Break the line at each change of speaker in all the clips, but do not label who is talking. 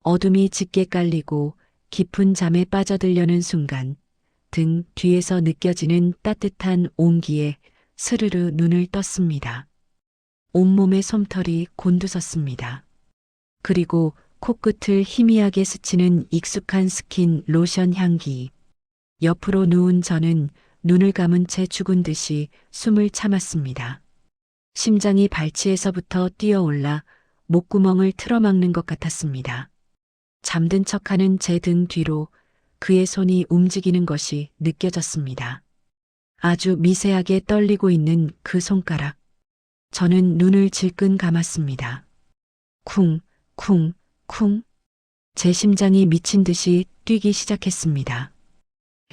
어둠이 짙게 깔리고 깊은 잠에 빠져들려는 순간 등 뒤에서 느껴지는 따뜻한 온기에 스르르 눈을 떴습니다. 온몸의 솜털이 곤두섰습니다. 그리고 코끝을 희미하게 스치는 익숙한 스킨 로션 향기. 옆으로 누운 저는 눈을 감은 채 죽은 듯이 숨을 참았습니다. 심장이 발치에서부터 뛰어올라 목구멍을 틀어막는 것 같았습니다. 잠든 척하는 제 등 뒤로 그의 손이 움직이는 것이 느껴졌습니다. 아주 미세하게 떨리고 있는 그 손가락. 저는 눈을 질끈 감았습니다. 쿵, 쿵, 쿵. 제 심장이 미친 듯이 뛰기 시작했습니다.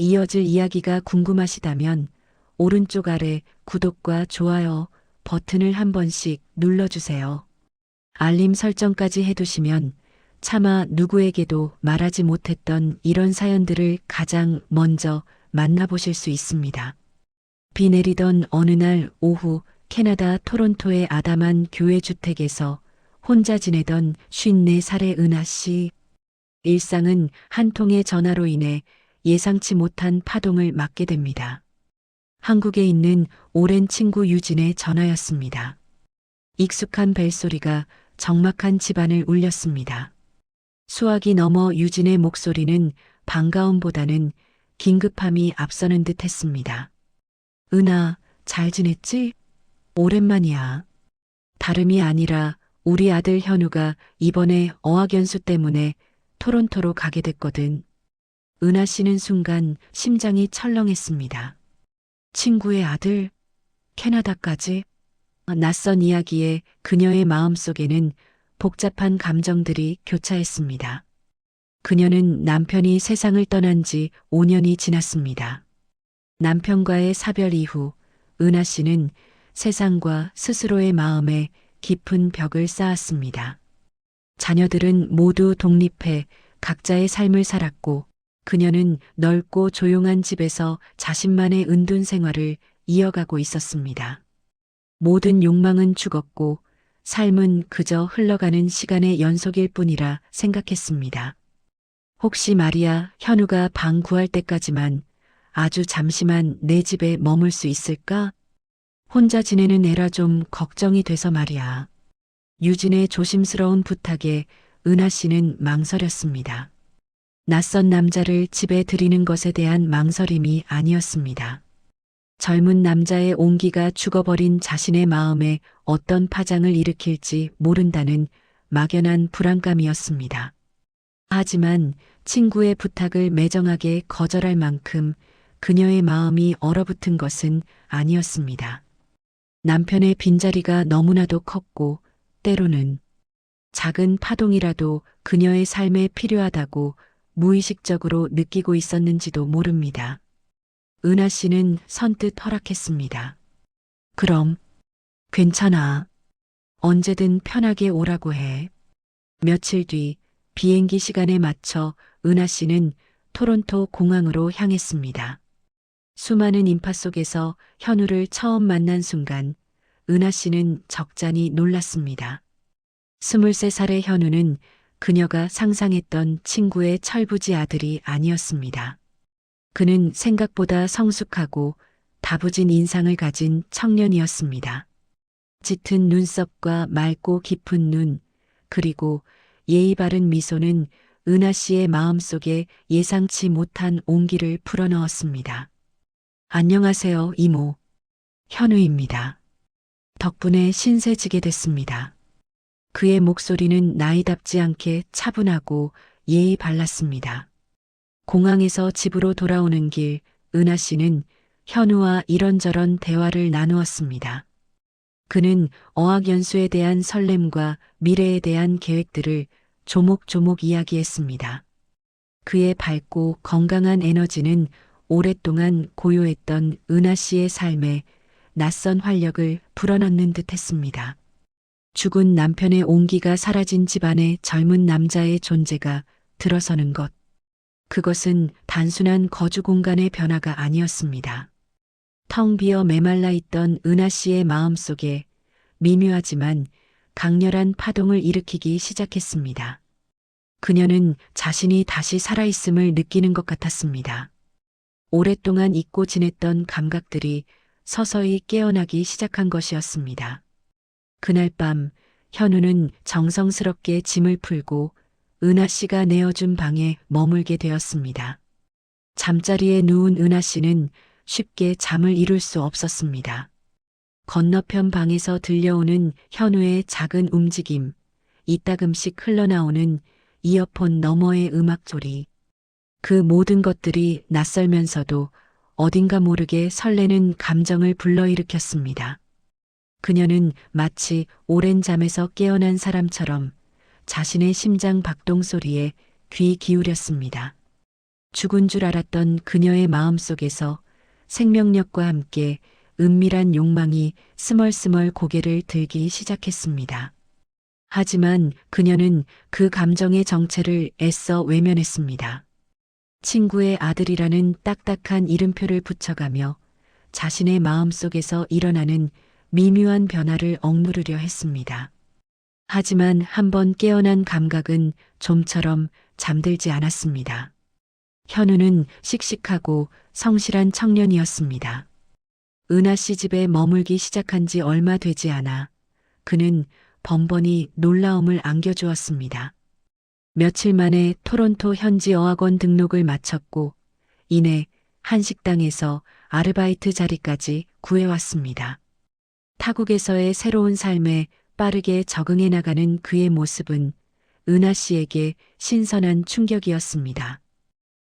이어질 이야기가 궁금하시다면 오른쪽 아래 구독과 좋아요 버튼을 한 번씩 눌러주세요. 알림 설정까지 해두시면 차마 누구에게도 말하지 못했던 이런 사연들을 가장 먼저 만나보실 수 있습니다. 비 내리던 어느 날 오후 캐나다 토론토의 아담한 교회 주택에서 혼자 지내던 54살의 은하 씨. 일상은 한 통의 전화로 인해 예상치 못한 파동을 맞게 됩니다. 한국에 있는 오랜 친구 유진의 전화였습니다. 익숙한 벨소리가 적막한 집안을 울렸습니다. 수화기 넘어 유진의 목소리는 반가움보다는 긴급함이 앞서는 듯 했습니다. 은하, 잘 지냈지? 오랜만이야. 다름이 아니라 우리 아들 현우가 이번에 어학연수 때문에 토론토로 가게 됐거든. 은하 씨는 순간 심장이 철렁했습니다. 친구의 아들, 캐나다까지? 낯선 이야기에 그녀의 마음속에는 복잡한 감정들이 교차했습니다. 그녀는 남편이 세상을 떠난 지 5년이 지났습니다. 남편과의 사별 이후 은하 씨는 세상과 스스로의 마음에 깊은 벽을 쌓았습니다. 자녀들은 모두 독립해 각자의 삶을 살았고 그녀는 넓고 조용한 집에서 자신만의 은둔 생활을 이어가고 있었습니다. 모든 욕망은 죽었고 삶은 그저 흘러가는 시간의 연속일 뿐이라 생각했습니다. 혹시 말이야 현우가 방 구할 때까지만 아주 잠시만 내 집에 머물 수 있을까? 혼자 지내는 애라 좀 걱정이 돼서 말이야. 유진의 조심스러운 부탁에 은하 씨는 망설였습니다. 낯선 남자를 집에 들이는 것에 대한 망설임이 아니었습니다. 젊은 남자의 온기가 죽어버린 자신의 마음에 어떤 파장을 일으킬지 모른다는 막연한 불안감이었습니다. 하지만 친구의 부탁을 매정하게 거절할 만큼 그녀의 마음이 얼어붙은 것은 아니었습니다. 남편의 빈자리가 너무나도 컸고 때로는 작은 파동이라도 그녀의 삶에 필요하다고 무의식적으로 느끼고 있었는지도 모릅니다. 은하 씨는 선뜻 허락했습니다. 그럼, 괜찮아. 언제든 편하게 오라고 해. 며칠 뒤 비행기 시간에 맞춰 은하 씨는 토론토 공항으로 향했습니다. 수많은 인파 속에서 현우를 처음 만난 순간 은하 씨는 적잖이 놀랐습니다. 23살의 현우는 그녀가 상상했던 친구의 철부지 아들이 아니었습니다. 그는 생각보다 성숙하고 다부진 인상을 가진 청년이었습니다. 짙은 눈썹과 맑고 깊은 눈, 그리고 예의 바른 미소는 은하 씨의 마음속에 예상치 못한 온기를 불어넣었습니다. 안녕하세요, 이모. 현우입니다. 덕분에 신세 지게 됐습니다. 그의 목소리는 나이답지 않게 차분하고 예의 발랐습니다. 공항에서 집으로 돌아오는 길, 은하 씨는 현우와 이런저런 대화를 나누었습니다. 그는 어학연수에 대한 설렘과 미래에 대한 계획들을 조목조목 이야기했습니다. 그의 밝고 건강한 에너지는 오랫동안 고요했던 은하 씨의 삶에 낯선 활력을 불어넣는 듯 했습니다. 죽은 남편의 온기가 사라진 집안에 젊은 남자의 존재가 들어서는 것. 그것은 단순한 거주 공간의 변화가 아니었습니다. 텅 비어 메말라 있던 은하 씨의 마음속에 미묘하지만 강렬한 파동을 일으키기 시작했습니다. 그녀는 자신이 다시 살아있음을 느끼는 것 같았습니다. 오랫동안 잊고 지냈던 감각들이 서서히 깨어나기 시작한 것이었습니다. 그날 밤 현우는 정성스럽게 짐을 풀고 은하 씨가 내어준 방에 머물게 되었습니다. 잠자리에 누운 은하 씨는 쉽게 잠을 이룰 수 없었습니다. 건너편 방에서 들려오는 현우의 작은 움직임, 이따금씩 흘러나오는 이어폰 너머의 음악 소리. 그 모든 것들이 낯설면서도 어딘가 모르게 설레는 감정을 불러일으켰습니다. 그녀는 마치 오랜 잠에서 깨어난 사람처럼 자신의 심장 박동 소리에 귀 기울였습니다. 죽은 줄 알았던 그녀의 마음 속에서 생명력과 함께 은밀한 욕망이 스멀스멀 고개를 들기 시작했습니다. 하지만 그녀는 그 감정의 정체를 애써 외면했습니다. 친구의 아들이라는 딱딱한 이름표를 붙여가며 자신의 마음속에서 일어나는 미묘한 변화를 억누르려 했습니다. 하지만 한번 깨어난 감각은 좀처럼 잠들지 않았습니다. 현우는 씩씩하고 성실한 청년이었습니다. 은하 씨 집에 머물기 시작한 지 얼마 되지 않아 그는 번번이 놀라움을 안겨주었습니다. 며칠 만에 토론토 현지 어학원 등록을 마쳤고 이내 한 식당에서 아르바이트 자리까지 구해왔습니다. 타국에서의 새로운 삶에 빠르게 적응해 나가는 그의 모습은 은하 씨에게 신선한 충격이었습니다.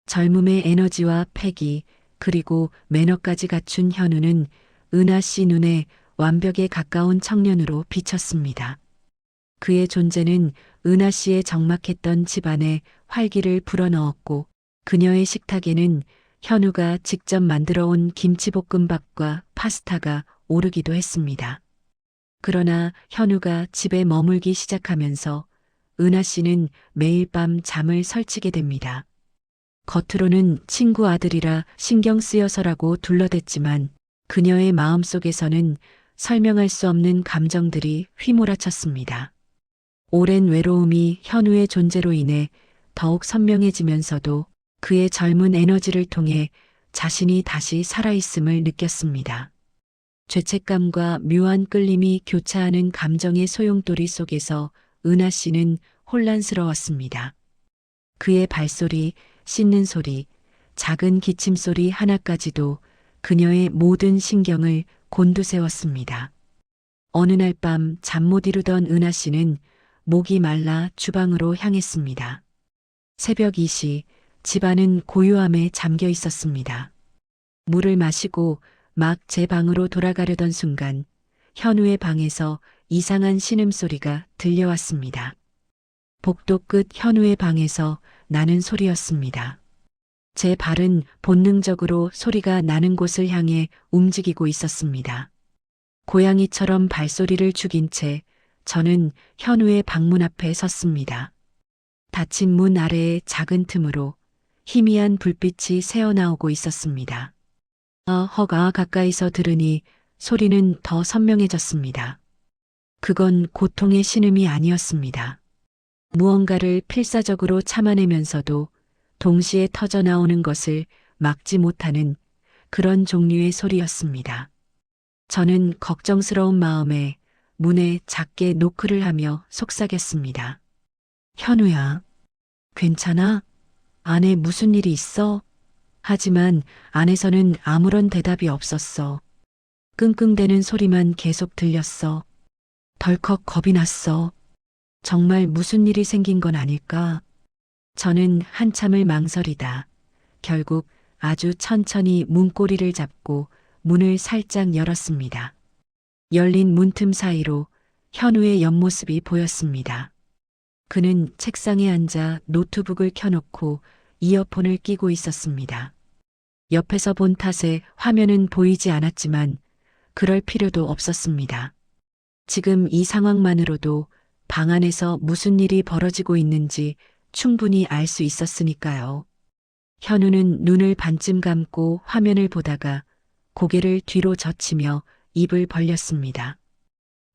젊음의 에너지와 패기 그리고 매너까지 갖춘 현우는 은하 씨 눈에 완벽에 가까운 청년으로 비쳤습니다. 그의 존재는 은하 씨의 적막했던 집안에 활기를 불어넣었고 그녀의 식탁에는 현우가 직접 만들어 온 김치볶음밥과 파스타가 오르기도 했습니다. 그러나 현우가 집에 머물기 시작하면서 은하 씨는 매일 밤 잠을 설치게 됩니다. 겉으로는 친구 아들이라 신경 쓰여서라고 둘러댔지만 그녀의 마음속에서는 설명할 수 없는 감정들이 휘몰아쳤습니다. 오랜 외로움이 현우의 존재로 인해 더욱 선명해지면서도 그의 젊은 에너지를 통해 자신이 다시 살아있음을 느꼈습니다. 죄책감과 묘한 끌림이 교차하는 감정의 소용돌이 속에서 은하 씨는 혼란스러웠습니다. 그의 발소리, 씻는 소리, 작은 기침 소리 하나까지도 그녀의 모든 신경을 곤두세웠습니다. 어느 날 밤 잠 못 이루던 은하 씨는 목이 말라 주방으로 향했습니다. 새벽 2시 집안은 고요함에 잠겨 있었습니다. 물을 마시고 막 제 방으로 돌아가려던 순간 현우의 방에서 이상한 신음소리가 들려왔습니다. 복도 끝 현우의 방에서 나는 소리였습니다. 제 발은 본능적으로 소리가 나는 곳을 향해 움직이고 있었습니다. 고양이처럼 발소리를 죽인 채 저는 현우의 방문 앞에 섰습니다. 닫힌 문 아래의 작은 틈으로 희미한 불빛이 새어나오고 있었습니다. 허가 가까이서 들으니 소리는 더 선명해졌습니다. 그건 고통의 신음이 아니었습니다. 무언가를 필사적으로 참아내면서도 동시에 터져나오는 것을 막지 못하는 그런 종류의 소리였습니다. 저는 걱정스러운 마음에 문에 작게 노크를 하며 속삭였습니다. 현우야, 괜찮아? 안에 무슨 일이 있어? 하지만 안에서는 아무런 대답이 없었어. 끙끙대는 소리만 계속 들렸어. 덜컥 겁이 났어. 정말 무슨 일이 생긴 건 아닐까? 저는 한참을 망설이다. 결국 아주 천천히 문고리를 잡고 문을 살짝 열었습니다. 열린 문틈 사이로 현우의 옆모습이 보였습니다. 그는 책상에 앉아 노트북을 켜놓고 이어폰을 끼고 있었습니다. 옆에서 본 탓에 화면은 보이지 않았지만 그럴 필요도 없었습니다. 지금 이 상황만으로도 방 안에서 무슨 일이 벌어지고 있는지 충분히 알 수 있었으니까요. 현우는 눈을 반쯤 감고 화면을 보다가 고개를 뒤로 젖히며 입을 벌렸습니다.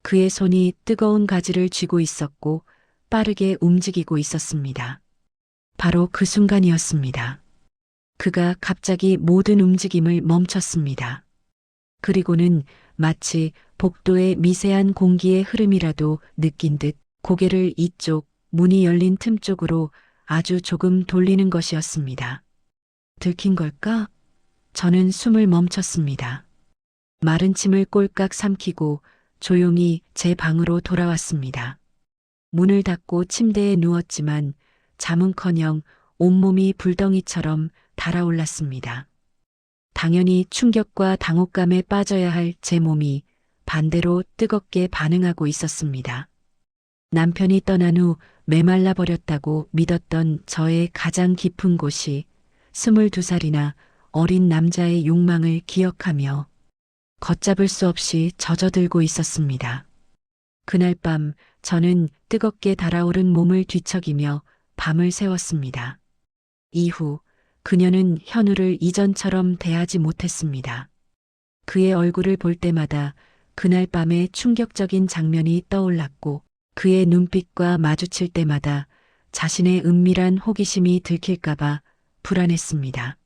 그의 손이 뜨거운 가지를 쥐고 있었고 빠르게 움직이고 있었습니다. 바로 그 순간이었습니다. 그가 갑자기 모든 움직임을 멈췄습니다. 그리고는 마치 복도의 미세한 공기의 흐름이라도 느낀 듯 고개를 이쪽 문이 열린 틈 쪽으로 아주 조금 돌리는 것이었습니다. 들킨 걸까? 저는 숨을 멈췄습니다. 마른 침을 꼴깍 삼키고 조용히 제 방으로 돌아왔습니다. 문을 닫고 침대에 누웠지만 잠은커녕 온몸이 불덩이처럼 달아올랐습니다. 당연히 충격과 당혹감에 빠져야 할 제 몸이 반대로 뜨겁게 반응하고 있었습니다. 남편이 떠난 후 메말라 버렸다고 믿었던 저의 가장 깊은 곳이 22살이나 어린 남자의 욕망을 기억하며 걷잡을 수 없이 젖어들고 있었습니다. 그날 밤 저는 뜨겁게 달아오른 몸을 뒤척이며 밤을 새웠습니다. 이후 그녀는 현우를 이전처럼 대하지 못했습니다. 그의 얼굴을 볼 때마다 그날 밤의 충격적인 장면이 떠올랐고 그의 눈빛과 마주칠 때마다 자신의 은밀한 호기심이 들킬까봐 불안했습니다.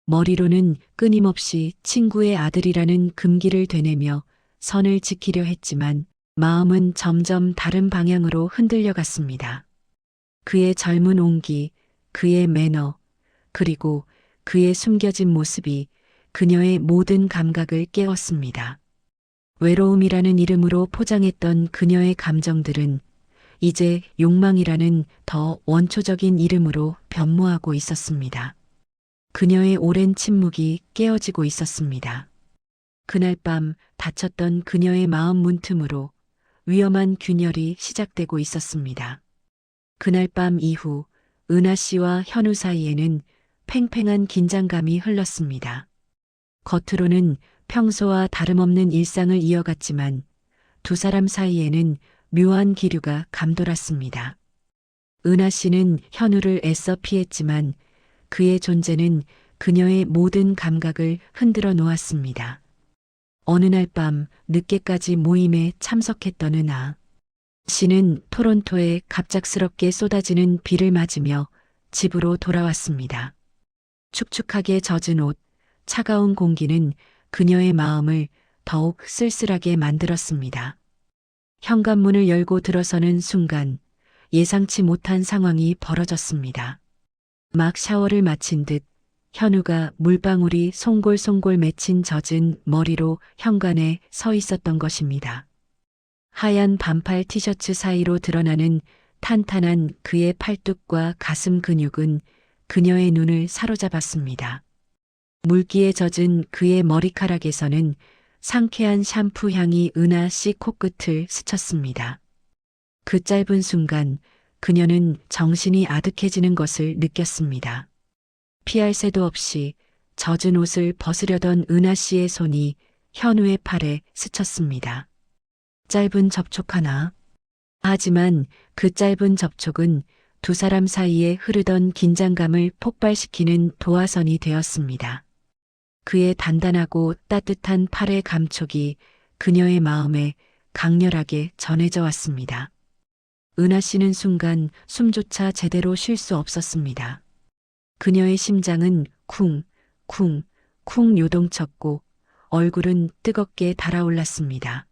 머리로는 끊임없이 친구의 아들이라는 금기를 되뇌며 선을 지키려 했지만 마음은 점점 다른 방향으로 흔들려 갔습니다. 그의 젊은 온기, 그의 매너, 그리고 그의 숨겨진 모습이 그녀의 모든 감각을 깨웠습니다. 외로움이라는 이름으로 포장했던 그녀의 감정들은 이제 욕망이라는 더 원초적인 이름으로 변모하고 있었습니다. 그녀의 오랜 침묵이 깨어지고 있었습니다. 그날 밤 닫혔던 그녀의 마음 문틈으로 위험한 균열이 시작되고 있었습니다. 그날 밤 이후 은하 씨와 현우 사이에는 팽팽한 긴장감이 흘렀습니다. 겉으로는 평소와 다름없는 일상을 이어갔지만 두 사람 사이에는 묘한 기류가 감돌았습니다. 은하 씨는 현우를 애써 피했지만 그의 존재는 그녀의 모든 감각을 흔들어 놓았습니다. 어느 날 밤 늦게까지 모임에 참석했던 은하 씨는 토론토에 갑작스럽게 쏟아지는 비를 맞으며 집으로 돌아왔습니다. 축축하게 젖은 옷, 차가운 공기는 그녀의 마음을 더욱 쓸쓸하게 만들었습니다. 현관문을 열고 들어서는 순간 예상치 못한 상황이 벌어졌습니다. 막 샤워를 마친 듯 현우가 물방울이 송골송골 맺힌 젖은 머리로 현관에 서 있었던 것입니다. 하얀 반팔 티셔츠 사이로 드러나는 탄탄한 그의 팔뚝과 가슴 근육은 그녀의 눈을 사로잡았습니다. 물기에 젖은 그의 머리카락에서는 상쾌한 샴푸 향이 은하 씨 코끝을 스쳤습니다. 그 짧은 순간 그녀는 정신이 아득해지는 것을 느꼈습니다. 피할 새도 없이 젖은 옷을 벗으려던 은하 씨의 손이 현우의 팔에 스쳤습니다. 짧은 접촉 하나. 하지만 그 짧은 접촉은 두 사람 사이에 흐르던 긴장감을 폭발시키는 도화선이 되었습니다. 그의 단단하고 따뜻한 팔의 감촉이 그녀의 마음에 강렬하게 전해져 왔습니다. 은하 씨는 순간 숨조차 제대로 쉴 수 없었습니다. 그녀의 심장은 쿵, 쿵, 쿵 요동쳤고 얼굴은 뜨겁게 달아올랐습니다.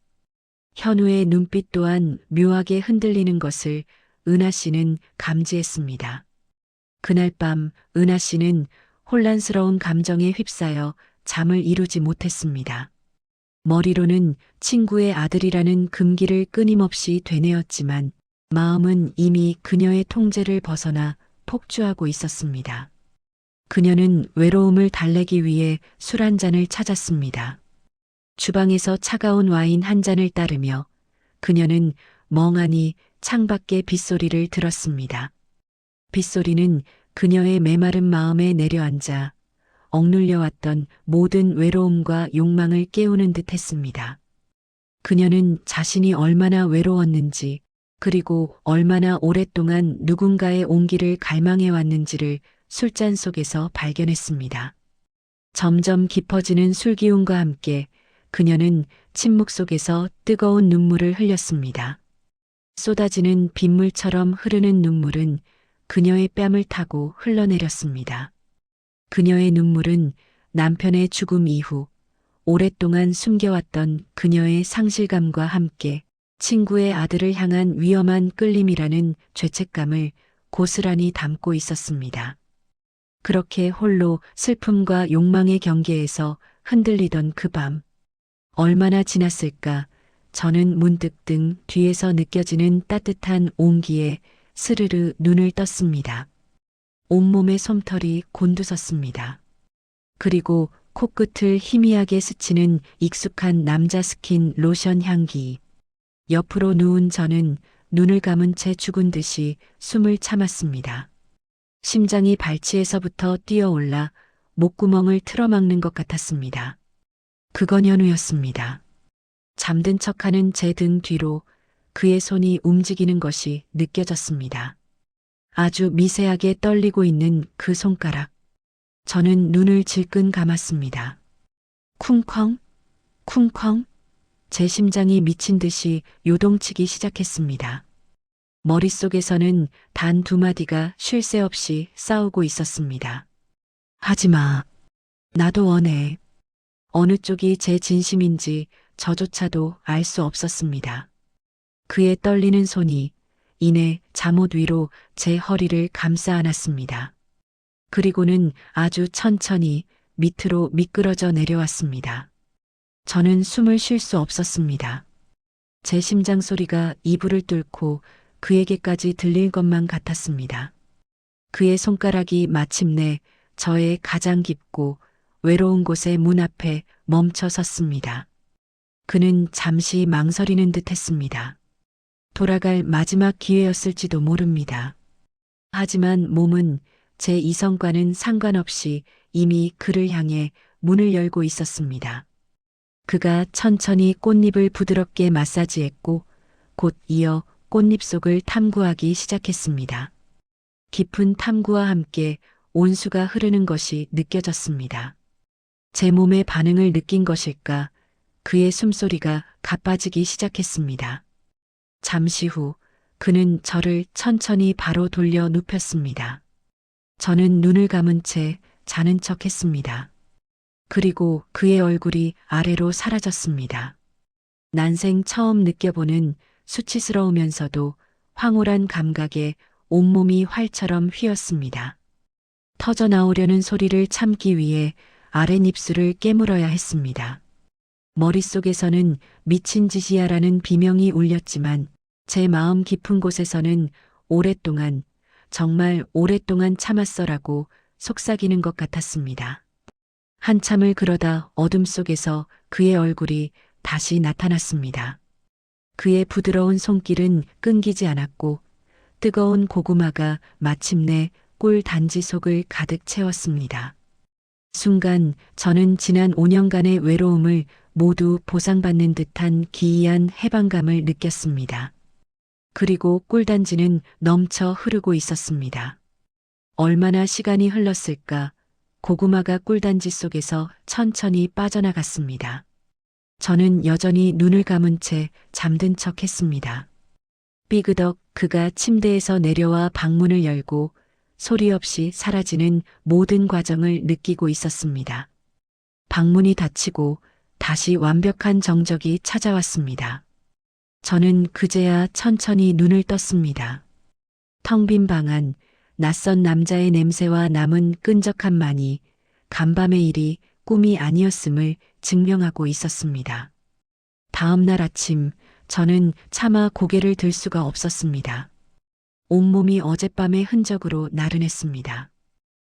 현우의 눈빛 또한 묘하게 흔들리는 것을 은하 씨는 감지했습니다. 그날 밤 은하 씨는 혼란스러운 감정에 휩싸여 잠을 이루지 못했습니다. 머리로는 친구의 아들이라는 금기를 끊임없이 되뇌었지만 마음은 이미 그녀의 통제를 벗어나 폭주하고 있었습니다. 그녀는 외로움을 달래기 위해 술 한 잔을 찾았습니다. 주방에서 차가운 와인 한 잔을 따르며 그녀는 멍하니 창밖의 빗소리를 들었습니다. 빗소리는 그녀의 메마른 마음에 내려앉아 억눌려왔던 모든 외로움과 욕망을 깨우는 듯 했습니다. 그녀는 자신이 얼마나 외로웠는지 그리고 얼마나 오랫동안 누군가의 온기를 갈망해왔는지를 술잔 속에서 발견했습니다. 점점 깊어지는 술기운과 함께 그녀는 침묵 속에서 뜨거운 눈물을 흘렸습니다. 쏟아지는 빗물처럼 흐르는 눈물은 그녀의 뺨을 타고 흘러내렸습니다. 그녀의 눈물은 남편의 죽음 이후 오랫동안 숨겨왔던 그녀의 상실감과 함께 친구의 아들을 향한 위험한 끌림이라는 죄책감을 고스란히 담고 있었습니다. 그렇게 홀로 슬픔과 욕망의 경계에서 흔들리던 그 밤, 얼마나 지났을까 저는 문득 등 뒤에서 느껴지는 따뜻한 온기에 스르르 눈을 떴습니다. 온몸의 솜털이 곤두섰습니다. 그리고 코끝을 희미하게 스치는 익숙한 남자 스킨 로션 향기. 옆으로 누운 저는 눈을 감은 채 죽은 듯이 숨을 참았습니다. 심장이 발치에서부터 뛰어올라 목구멍을 틀어막는 것 같았습니다. 그건 현우였습니다. 잠든 척하는 제 등 뒤로 그의 손이 움직이는 것이 느껴졌습니다. 아주 미세하게 떨리고 있는 그 손가락. 저는 눈을 질끈 감았습니다. 쿵쾅, 쿵쾅. 제 심장이 미친 듯이 요동치기 시작했습니다. 머릿속에서는 단 두 마디가 쉴 새 없이 싸우고 있었습니다. 하지 마. 나도 원해. 어느 쪽이 제 진심인지 저조차도 알 수 없었습니다. 그의 떨리는 손이 이내 잠옷 위로 제 허리를 감싸 안았습니다. 그리고는 아주 천천히 밑으로 미끄러져 내려왔습니다. 저는 숨을 쉴 수 없었습니다. 제 심장 소리가 이불을 뚫고 그에게까지 들릴 것만 같았습니다. 그의 손가락이 마침내 저의 가장 깊고 외로운 곳의 문 앞에 멈춰 섰습니다. 그는 잠시 망설이는 듯 했습니다. 돌아갈 마지막 기회였을지도 모릅니다. 하지만 몸은 제 이성과는 상관없이 이미 그를 향해 문을 열고 있었습니다. 그가 천천히 꽃잎을 부드럽게 마사지했고 곧 이어 꽃잎 속을 탐구하기 시작했습니다. 깊은 탐구와 함께 온수가 흐르는 것이 느껴졌습니다. 제 몸의 반응을 느낀 것일까 그의 숨소리가 가빠지기 시작했습니다. 잠시 후 그는 저를 천천히 바로 돌려 눕혔습니다. 저는 눈을 감은 채 자는 척 했습니다. 그리고 그의 얼굴이 아래로 사라졌습니다. 난생 처음 느껴보는 수치스러우면서도 황홀한 감각에 온몸이 활처럼 휘었습니다. 터져 나오려는 소리를 참기 위해 아랫입술을 깨물어야 했습니다. 머릿속에서는 미친 짓이야라는 비명이 울렸지만 제 마음 깊은 곳에서는 오랫동안, 정말 오랫동안 참았어라고 속삭이는 것 같았습니다. 한참을 그러다 어둠 속에서 그의 얼굴이 다시 나타났습니다. 그의 부드러운 손길은 끊기지 않았고 뜨거운 고구마가 마침내 꿀 단지 속을 가득 채웠습니다. 순간 저는 지난 5년간의 외로움을 모두 보상받는 듯한 기이한 해방감을 느꼈습니다. 그리고 꿀단지는 넘쳐 흐르고 있었습니다. 얼마나 시간이 흘렀을까 고구마가 꿀단지 속에서 천천히 빠져나갔습니다. 저는 여전히 눈을 감은 채 잠든 척 했습니다. 삐그덕 그가 침대에서 내려와 방문을 열고 소리 없이 사라지는 모든 과정을 느끼고 있었습니다. 방문이 닫히고 다시 완벽한 정적이 찾아왔습니다. 저는 그제야 천천히 눈을 떴습니다. 텅 빈 방 안, 낯선 남자의 냄새와 남은 끈적함만이 간밤의 일이 꿈이 아니었음을 증명하고 있었습니다. 다음 날 아침 저는 차마 고개를 들 수가 없었습니다. 온몸이 어젯밤의 흔적으로 나른했습니다.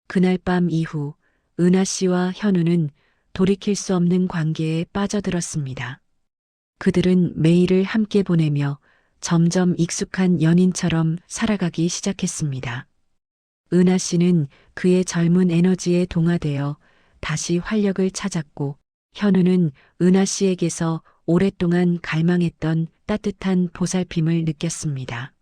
그날 밤 이후 은하 씨와 현우는 돌이킬 수 없는 관계에 빠져들었습니다. 그들은 매일을 함께 보내며 점점 익숙한 연인처럼 살아가기 시작했습니다. 은하 씨는 그의 젊은 에너지에 동화되어 다시 활력을 찾았고 현우는 은하 씨에게서 오랫동안 갈망했던 따뜻한 보살핌을 느꼈습니다.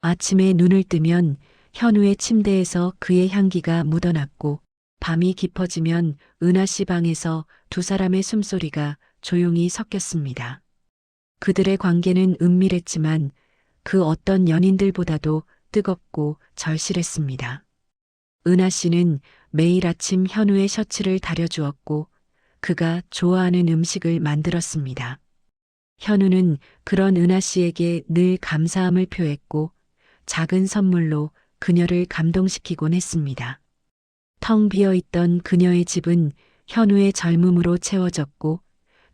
아침에 눈을 뜨면 현우의 침대에서 그의 향기가 묻어났고 밤이 깊어지면 은하 씨 방에서 두 사람의 숨소리가 조용히 섞였습니다. 그들의 관계는 은밀했지만 그 어떤 연인들보다도 뜨겁고 절실했습니다. 은하 씨는 매일 아침 현우의 셔츠를 다려주었고 그가 좋아하는 음식을 만들었습니다. 현우는 그런 은하 씨에게 늘 감사함을 표했고 작은 선물로 그녀를 감동시키곤 했습니다. 텅 비어 있던 그녀의 집은 현우의 젊음으로 채워졌고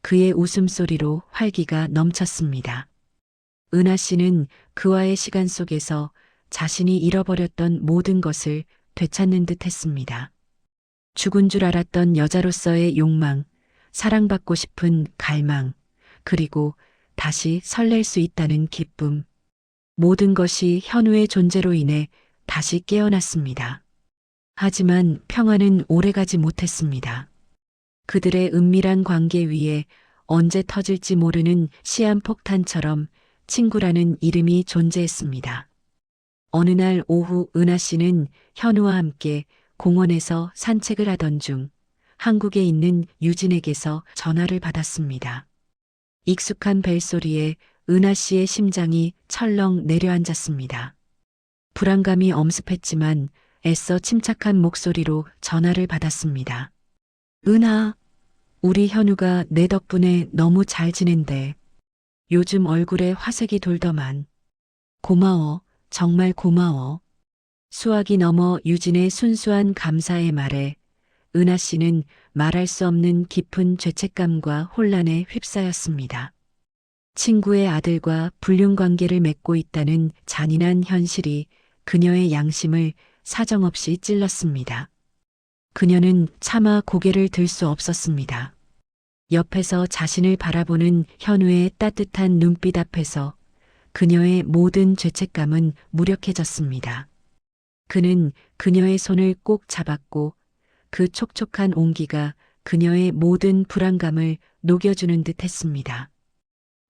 그의 웃음소리로 활기가 넘쳤습니다. 은하 씨는 그와의 시간 속에서 자신이 잃어버렸던 모든 것을 되찾는 듯 했습니다. 죽은 줄 알았던 여자로서의 욕망, 사랑받고 싶은 갈망, 그리고 다시 설렐 수 있다는 기쁨. 모든 것이 현우의 존재로 인해 다시 깨어났습니다. 하지만 평화는 오래가지 못했습니다. 그들의 은밀한 관계 위에 언제 터질지 모르는 시한폭탄처럼 친구라는 이름이 존재했습니다. 어느 날 오후 은하 씨는 현우와 함께 공원에서 산책을 하던 중 한국에 있는 유진에게서 전화를 받았습니다. 익숙한 벨소리에 은하 씨의 심장이 철렁 내려앉았습니다. 불안감이 엄습했지만 애써 침착한 목소리로 전화를 받았습니다. 은하, 우리 현우가 내 덕분에 너무 잘 지낸대. 요즘 얼굴에 화색이 돌더만. 고마워, 정말 고마워. 수학이 넘어 유진의 순수한 감사의 말에 은하 씨는 말할 수 없는 깊은 죄책감과 혼란에 휩싸였습니다. 친구의 아들과 불륜 관계를 맺고 있다는 잔인한 현실이 그녀의 양심을 사정없이 찔렀습니다. 그녀는 차마 고개를 들 수 없었습니다. 옆에서 자신을 바라보는 현우의 따뜻한 눈빛 앞에서 그녀의 모든 죄책감은 무력해졌습니다. 그는 그녀의 손을 꼭 잡았고 그 촉촉한 온기가 그녀의 모든 불안감을 녹여주는 듯 했습니다.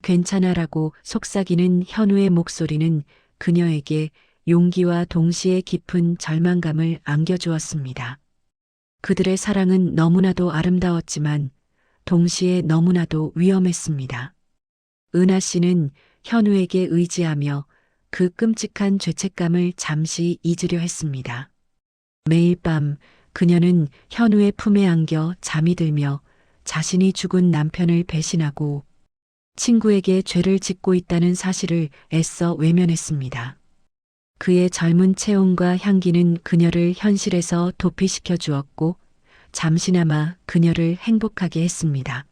괜찮아라고 속삭이는 현우의 목소리는 그녀에게 용기와 동시에 깊은 절망감을 안겨주었습니다. 그들의 사랑은 너무나도 아름다웠지만 동시에 너무나도 위험했습니다. 은하 씨는 현우에게 의지하며 그 끔찍한 죄책감을 잠시 잊으려 했습니다. 매일 밤 그녀는 현우의 품에 안겨 잠이 들며 자신이 죽은 남편을 배신하고 친구에게 죄를 짓고 있다는 사실을 애써 외면했습니다. 그의 젊은 체온과 향기는 그녀를 현실에서 도피시켜 주었고 잠시나마 그녀를 행복하게 했습니다.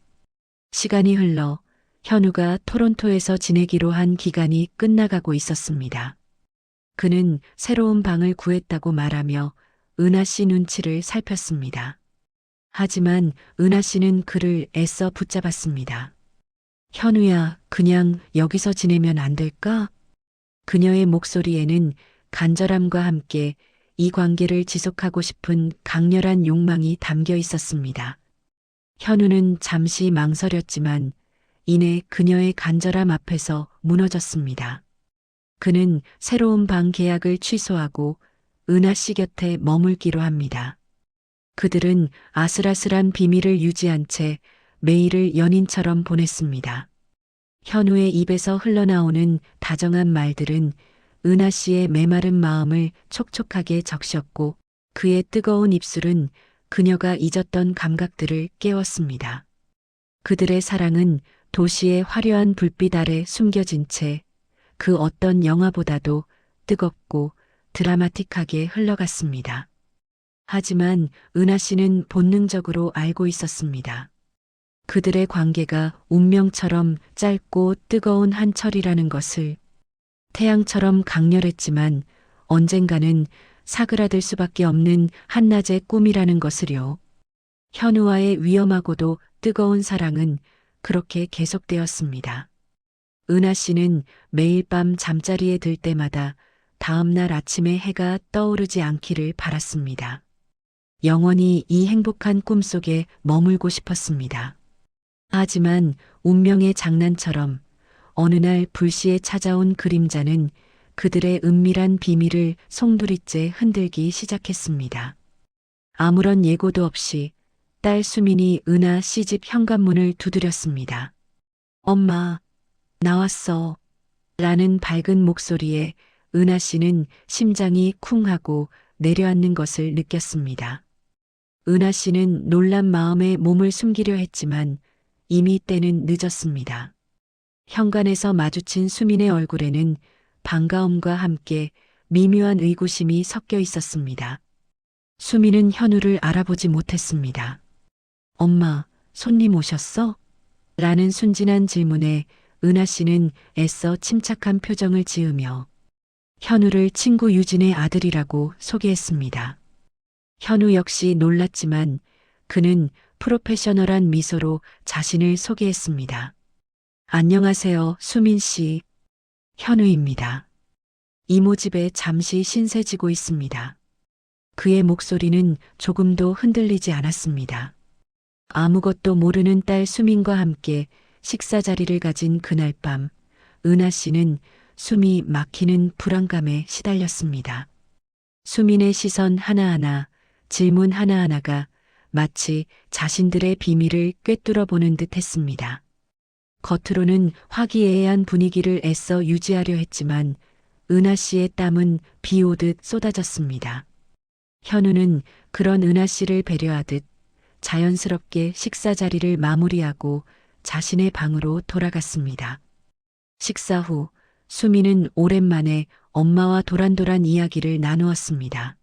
시간이 흘러 현우가 토론토에서 지내기로 한 기간이 끝나가고 있었습니다. 그는 새로운 방을 구했다고 말하며 은하 씨 눈치를 살폈습니다. 하지만 은하 씨는 그를 애써 붙잡았습니다. 현우야, 그냥 여기서 지내면 안 될까? 그녀의 목소리에는 간절함과 함께 이 관계를 지속하고 싶은 강렬한 욕망이 담겨 있었습니다. 현우는 잠시 망설였지만 이내 그녀의 간절함 앞에서 무너졌습니다. 그는 새로운 방 계약을 취소하고 은하 씨 곁에 머물기로 합니다. 그들은 아슬아슬한 비밀을 유지한 채 매일을 연인처럼 보냈습니다. 현우의 입에서 흘러나오는 다정한 말들은 은하 씨의 메마른 마음을 촉촉하게 적셨고 그의 뜨거운 입술은 그녀가 잊었던 감각들을 깨웠습니다. 그들의 사랑은 도시의 화려한 불빛 아래 숨겨진 채 그 어떤 영화보다도 뜨겁고 드라마틱하게 흘러갔습니다. 하지만 은하 씨는 본능적으로 알고 있었습니다. 그들의 관계가 운명처럼 짧고 뜨거운 한 철이라는 것을, 태양처럼 강렬했지만 언젠가는 사그라들 수밖에 없는 한낮의 꿈이라는 것을요. 현우와의 위험하고도 뜨거운 사랑은 그렇게 계속되었습니다. 은하 씨는 매일 밤 잠자리에 들 때마다 다음 날 아침에 해가 떠오르지 않기를 바랐습니다. 영원히 이 행복한 꿈 속에 머물고 싶었습니다. 하지만 운명의 장난처럼 어느 날 불시에 찾아온 그림자는 그들의 은밀한 비밀을 송두리째 흔들기 시작했습니다. 아무런 예고도 없이 딸 수민이 은하 씨 집 현관문을 두드렸습니다. 엄마, 나왔어. 라는 밝은 목소리에 은하 씨는 심장이 쿵하고 내려앉는 것을 느꼈습니다. 은하 씨는 놀란 마음에 몸을 숨기려 했지만 이미 때는 늦었습니다. 현관에서 마주친 수민의 얼굴에는 반가움과 함께 미묘한 의구심이 섞여 있었습니다. 수민은 현우를 알아보지 못했습니다. 엄마, 손님 오셨어? 라는 순진한 질문에 은하 씨는 애써 침착한 표정을 지으며 현우를 친구 유진의 아들이라고 소개했습니다. 현우 역시 놀랐지만 그는 프로페셔널한 미소로 자신을 소개했습니다. 안녕하세요, 수민 씨. 현우입니다. 이모집에 잠시 신세지고 있습니다. 그의 목소리는 조금도 흔들리지 않았습니다. 아무것도 모르는 딸 수민과 함께 식사 자리를 가진 그날 밤, 은하 씨는 숨이 막히는 불안감에 시달렸습니다. 수민의 시선 하나하나, 질문 하나하나가 마치 자신들의 비밀을 꿰뚫어 보는 듯 했습니다. 겉으로는 화기애애한 분위기를 애써 유지하려 했지만 은하 씨의 땀은 비 오듯 쏟아졌습니다. 현우는 그런 은하 씨를 배려하듯 자연스럽게 식사 자리를 마무리하고 자신의 방으로 돌아갔습니다. 식사 후 수미는 오랜만에 엄마와 도란도란 이야기를 나누었습니다.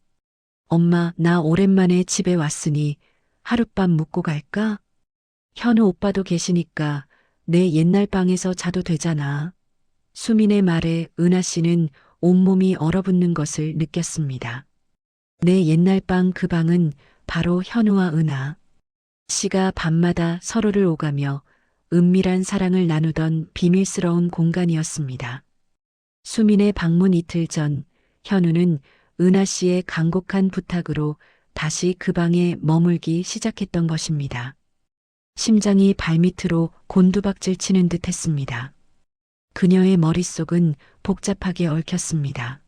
엄마, 나 오랜만에 집에 왔으니 하룻밤 묵고 갈까? 현우 오빠도 계시니까 내 옛날 방에서 자도 되잖아. 수민의 말에 은하 씨는 온몸이 얼어붙는 것을 느꼈습니다. 내 옛날 방 그 방은 바로 현우와 은하 씨가 밤마다 서로를 오가며 은밀한 사랑을 나누던 비밀스러운 공간이었습니다. 수민의 방문 이틀 전 현우는 은하 씨의 간곡한 부탁으로 다시 그 방에 머물기 시작했던 것입니다. 심장이 발밑으로 곤두박질 치는 듯 했습니다. 그녀의 머릿속은 복잡하게 얽혔습니다.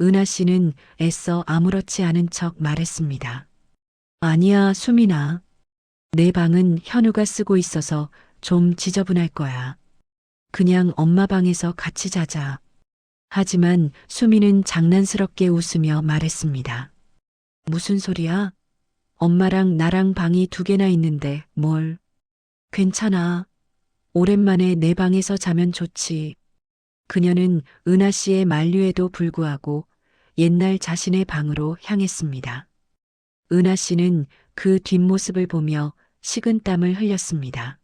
은하 씨는 애써 아무렇지 않은 척 말했습니다. 아니야, 수민아. 내 방은 현우가 쓰고 있어서 좀 지저분할 거야. 그냥 엄마 방에서 같이 자자. 하지만 수민은 장난스럽게 웃으며 말했습니다. 무슨 소리야? 엄마랑 나랑 방이 2개나 있는데 뭘. 괜찮아. 오랜만에 내 방에서 자면 좋지. 그녀는 은하 씨의 만류에도 불구하고 옛날 자신의 방으로 향했습니다. 은하 씨는 그 뒷모습을 보며 식은땀을 흘렸습니다.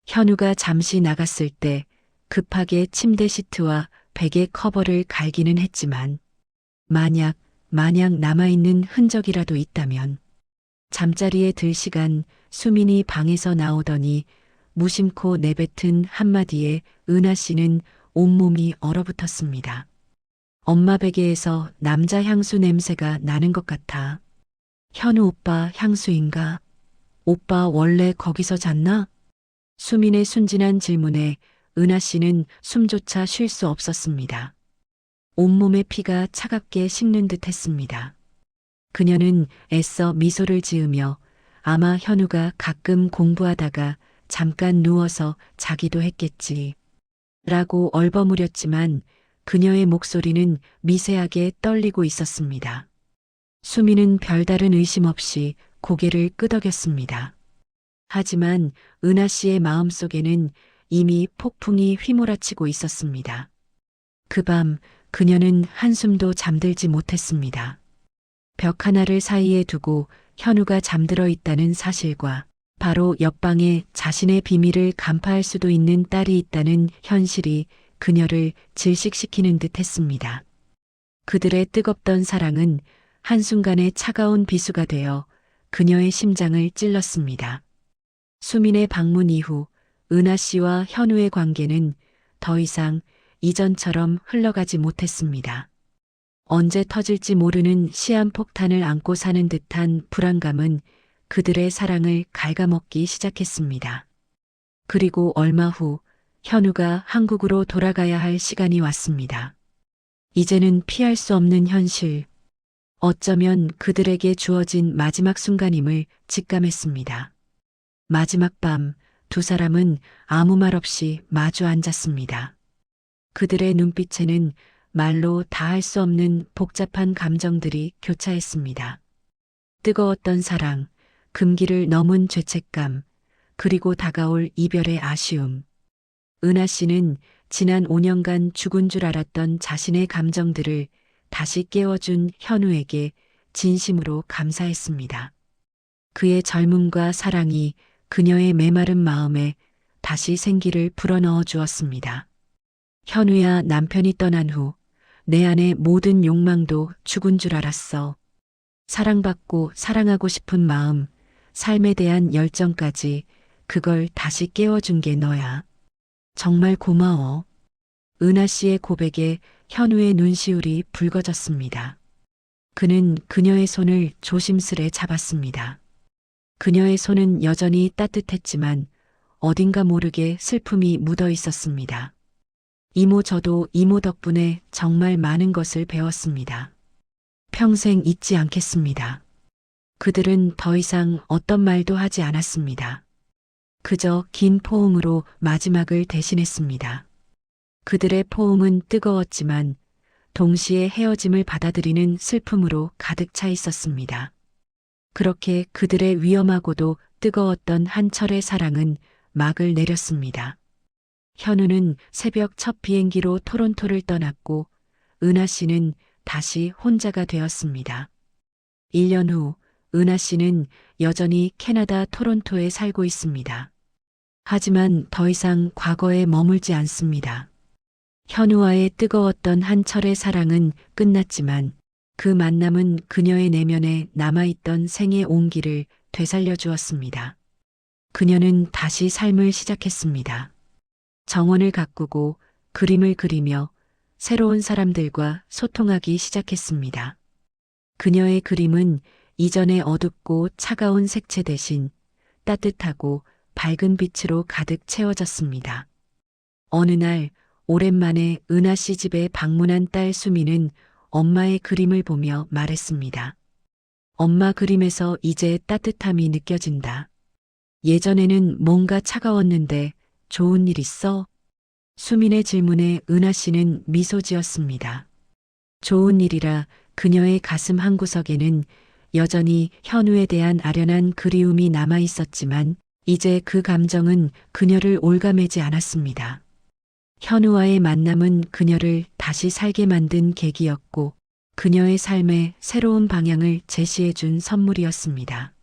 현우가 잠시 나갔을 때 급하게 침대 시트와 베개 커버를 갈기는 했지만 만약 남아있는 흔적이라도 있다면 잠자리에 들 시간 수민이 방에서 나오더니 무심코 내뱉은 한마디에 은하 씨는 온몸이 얼어붙었습니다. 엄마 베개에서 남자 향수 냄새가 나는 것 같아. 현우 오빠 향수인가? 오빠 원래 거기서 잤나? 수민의 순진한 질문에 은하 씨는 숨조차 쉴 수 없었습니다. 온몸의 피가 차갑게 식는 듯 했습니다. 그녀는 애써 미소를 지으며 아마 현우가 가끔 공부하다가 잠깐 누워서 자기도 했겠지. 라고 얼버무렸지만 그녀의 목소리는 미세하게 떨리고 있었습니다. 수미는 별다른 의심 없이 고개를 끄덕였습니다. 하지만 은하 씨의 마음속에는 이미 폭풍이 휘몰아치고 있었습니다. 그 밤 그녀는 한숨도 잠들지 못했습니다. 벽 하나를 사이에 두고 현우가 잠들어 있다는 사실과 바로 옆방에 자신의 비밀을 간파할 수도 있는 딸이 있다는 현실이 그녀를 질식시키는 듯 했습니다. 그들의 뜨겁던 사랑은 한순간에 차가운 비수가 되어 그녀의 심장을 찔렀습니다. 수민의 방문 이후 은하 씨와 현우의 관계는 더 이상 이전처럼 흘러가지 못했습니다. 언제 터질지 모르는 시한폭탄을 안고 사는 듯한 불안감은 그들의 사랑을 갉아먹기 시작했습니다. 그리고 얼마 후 현우가 한국으로 돌아가야 할 시간이 왔습니다. 이제는 피할 수 없는 현실. 어쩌면 그들에게 주어진 마지막 순간임을 직감했습니다. 마지막 밤 두 사람은 아무 말 없이 마주 앉았습니다. 그들의 눈빛에는 말로 다 할 수 없는 복잡한 감정들이 교차했습니다. 뜨거웠던 사랑, 금기를 넘은 죄책감, 그리고 다가올 이별의 아쉬움. 은하 씨는 지난 5년간 죽은 줄 알았던 자신의 감정들을 다시 깨워준 현우에게 진심으로 감사했습니다. 그의 젊음과 사랑이 그녀의 메마른 마음에 다시 생기를 불어넣어 주었습니다. 현우야, 남편이 떠난 후 내 안의 모든 욕망도 죽은 줄 알았어. 사랑받고 사랑하고 싶은 마음, 삶에 대한 열정까지 그걸 다시 깨워준 게 너야. 정말 고마워. 은하 씨의 고백에 현우의 눈시울이 붉어졌습니다. 그는 그녀의 손을 조심스레 잡았습니다. 그녀의 손은 여전히 따뜻했지만 어딘가 모르게 슬픔이 묻어 있었습니다. 이모, 저도 이모 덕분에 정말 많은 것을 배웠습니다. 평생 잊지 않겠습니다. 그들은 더 이상 어떤 말도 하지 않았습니다. 그저 긴 포옹으로 마지막을 대신했습니다. 그들의 포옹은 뜨거웠지만 동시에 헤어짐을 받아들이는 슬픔으로 가득 차 있었습니다. 그렇게 그들의 위험하고도 뜨거웠던 한 철의 사랑은 막을 내렸습니다. 현우는 새벽 첫 비행기로 토론토를 떠났고 은하 씨는 다시 혼자가 되었습니다. 1년 후 은하 씨는 여전히 캐나다 토론토에 살고 있습니다. 하지만 더 이상 과거에 머물지 않습니다. 현우와의 뜨거웠던 한 철의 사랑은 끝났지만 그 만남은 그녀의 내면에 남아있던 생의 온기를 되살려 주었습니다. 그녀는 다시 삶을 시작했습니다. 정원을 가꾸고 그림을 그리며 새로운 사람들과 소통하기 시작했습니다. 그녀의 그림은 이전의 어둡고 차가운 색채 대신 따뜻하고 밝은 빛으로 가득 채워졌습니다. 어느 날 오랜만에 은하 씨 집에 방문한 딸 수미는 엄마의 그림을 보며 말했습니다. 엄마, 그림에서 이제 따뜻함이 느껴진다. 예전에는 뭔가 차가웠는데 좋은 일 있어? 수민의 질문에 은하 씨는 미소 지었습니다. 좋은 일이라. 그녀의 가슴 한구석에는 여전히 현우에 대한 아련한 그리움이 남아 있었지만 이제 그 감정은 그녀를 올가매지 않았습니다. 현우와의 만남은 그녀를 다시 살게 만든 계기였고 그녀의 삶에 새로운 방향을 제시해 준 선물이었습니다.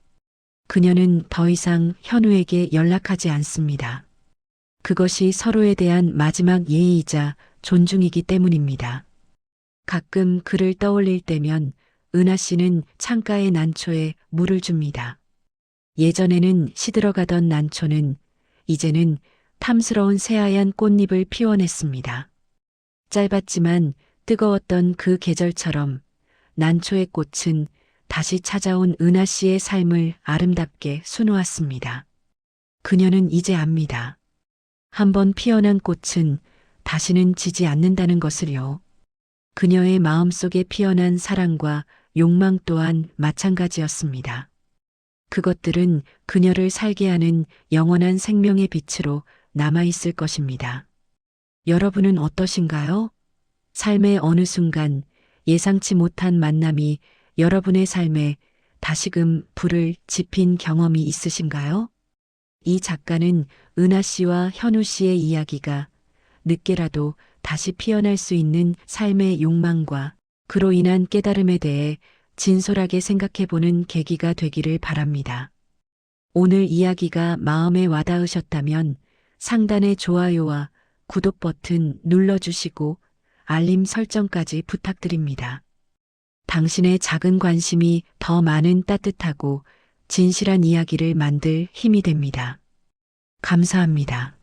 그녀는 더 이상 현우에게 연락하지 않습니다. 그것이 서로에 대한 마지막 예의이자 존중이기 때문입니다. 가끔 그를 떠올릴 때면 은하 씨는 창가의 난초에 물을 줍니다. 예전에는 시들어가던 난초는 이제는 탐스러운 새하얀 꽃잎을 피워냈습니다. 짧았지만 뜨거웠던 그 계절처럼 난초의 꽃은 다시 찾아온 은하 씨의 삶을 아름답게 수놓았습니다. 그녀는 이제 압니다. 한번 피어난 꽃은 다시는 지지 않는다는 것을요. 그녀의 마음속에 피어난 사랑과 욕망 또한 마찬가지였습니다. 그것들은 그녀를 살게 하는 영원한 생명의 빛으로 남아있을 것입니다. 여러분은 어떠신가요? 삶의 어느 순간 예상치 못한 만남이 여러분의 삶에 다시금 불을 지핀 경험이 있으신가요? 이 작가는 은하 씨와 현우 씨의 이야기가 늦게라도 다시 피어날 수 있는 삶의 욕망과 그로 인한 깨달음에 대해 진솔하게 생각해보는 계기가 되기를 바랍니다. 오늘 이야기가 마음에 와닿으셨다면 상단의 좋아요와 구독 버튼 눌러주시고 알림 설정까지 부탁드립니다. 당신의 작은 관심이 더 많은 따뜻하고 진실한 이야기를 만들 힘이 됩니다. 감사합니다.